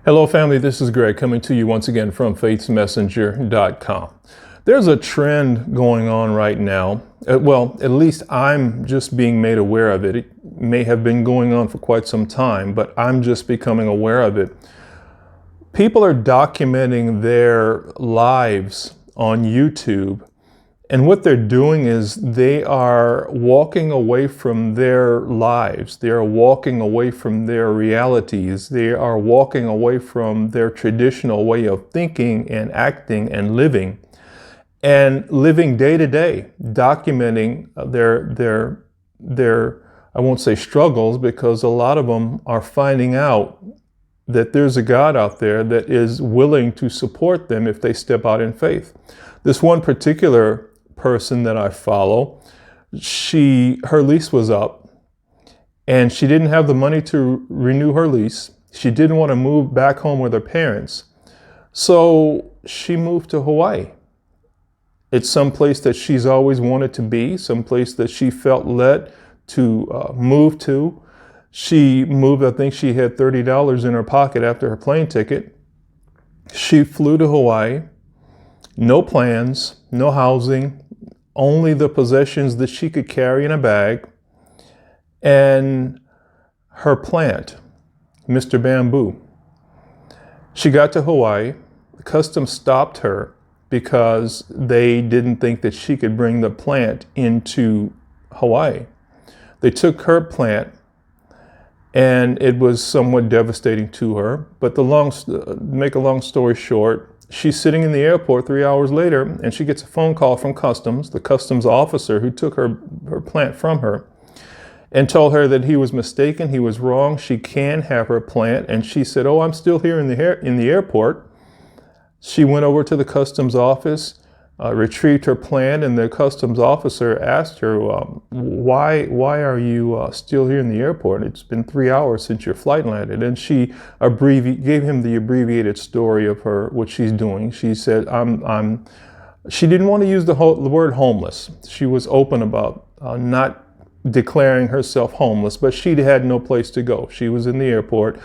Hello, family. This is Greg coming to you once again from faithsmessenger.com. There's a trend going on right now. Well, at least I'm just being made aware of it. It may have been going on for quite some time, but I'm just becoming aware of it. People are documenting their lives on YouTube. And what they're doing is they are walking away from their lives. They are walking away from their realities. They are walking away from their traditional way of thinking and acting and living day to day, documenting their I won't say struggles, because a lot of them are finding out that there's a God out there that is willing to support them if they step out in faith. This one particular person that I follow, her lease was up and she didn't have the money to renew her lease. She didn't want to move back home with her parents. So she moved to Hawaii. It's some place that she's always wanted to be, some place that she felt led to move to. She moved, I think she had $30 in her pocket after her plane ticket. She flew to Hawaii, no plans, no housing, only the possessions that she could carry in a bag, and her plant, Mr. Bamboo. She got to Hawaii. Customs stopped her because they didn't think that she could bring the plant into Hawaii. They took her plant, and it was somewhat devastating to her. But make a long story short, she's sitting in the airport 3 hours later, and she gets a phone call from Customs, the Customs officer who took her plant from her, and told her that he was mistaken, he was wrong, she can have her plant. And she said, "Oh, I'm still here in the airport." She went over to the Customs office, retrieved her plant, and the Customs officer asked her, why are you still here in the airport? It's been 3 hours since your flight landed. And she gave him the abbreviated story of what she's doing. She said, she didn't want to use the word homeless. She was open about not declaring herself homeless, but she had no place to go. She was in the airport.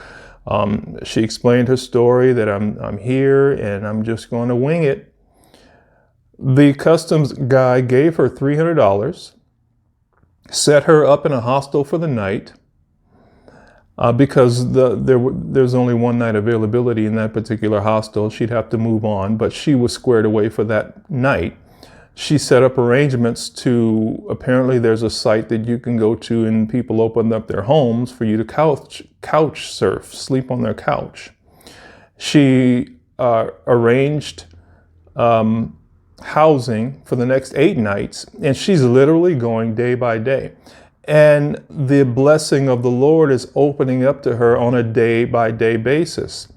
She explained her story, that I'm here and I'm just going to wing it. The Customs guy gave her $300, set her up in a hostel for the night, because there's only one night availability in that particular hostel. She'd have to move on, but she was squared away for that night. She set up arrangements apparently there's a site that you can go to, and people opened up their homes for you to couch surf, sleep on their couch. She arranged housing for the next 8 nights, and she's literally going day by day. And the blessing of the Lord is opening up to her on a day by day basis.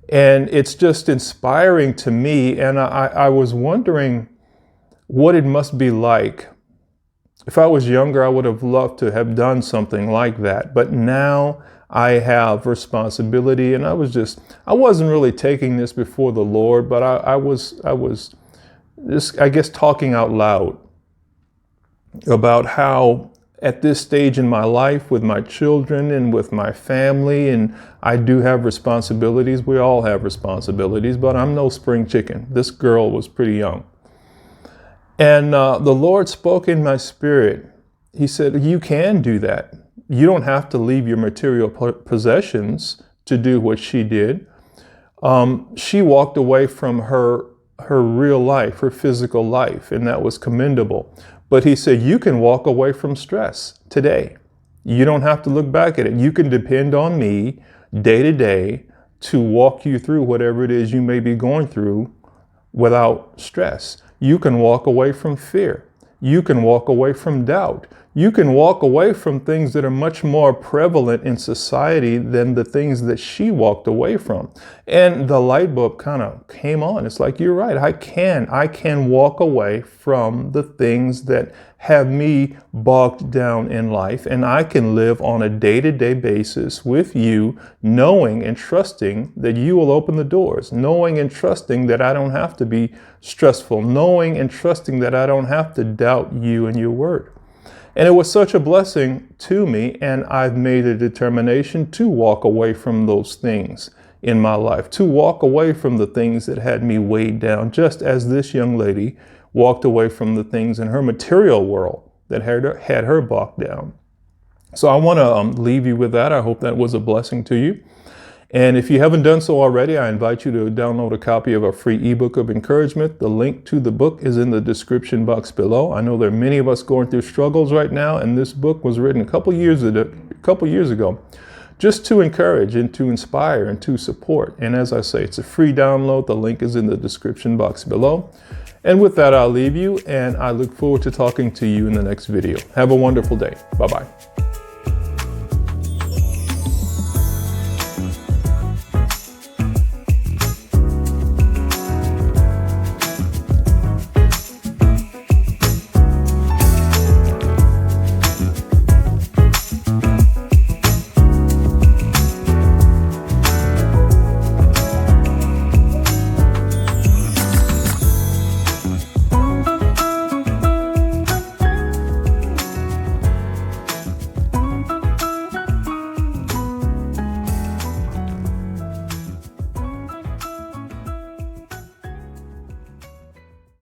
And it's just inspiring to me. And I was wondering what it must be like. If I was younger, I would have loved to have done something like that. But now I have responsibility, and I wasn't really taking this before the Lord, but I was just, I guess, talking out loud about how at this stage in my life with my children and with my family, and I do have responsibilities. We all have responsibilities, but I'm no spring chicken. This girl was pretty young. And the Lord spoke in my spirit. He said, you can do that. You don't have to leave your material possessions to do what she did. She walked away from her real life, her physical life, and that was commendable. But he said, you can walk away from stress today. You don't have to look back at it. You can depend on me day to day to walk you through whatever it is you may be going through without stress. You can walk away from fear. You can walk away from doubt. You can walk away from things that are much more prevalent in society than the things that she walked away from. And the light bulb kind of came on. It's like, you're right. I can walk away from the things that have me bogged down in life, and I can live on a day-to-day basis with you, knowing and trusting that you will open the doors, knowing and trusting that I don't have to be stressful, knowing and trusting that I don't have to doubt you and your word. And it was such a blessing to me, and I've made a determination to walk away from those things. in my life, to walk away from the things that had me weighed down, just as this young lady walked away from the things in her material world that had her bogged down. So I want to leave you with that. I hope that was a blessing to you. And if you haven't done so already, I invite you to download a copy of our free ebook of encouragement. The link to the book is in the description box below. I know there are many of us going through struggles right now, and this book was written a couple years ago, just to encourage and to inspire and to support. And as I say, it's a free download. The link is in the description box below. And with that, I'll leave you, and I look forward to talking to you in the next video. Have a wonderful day. Bye-bye.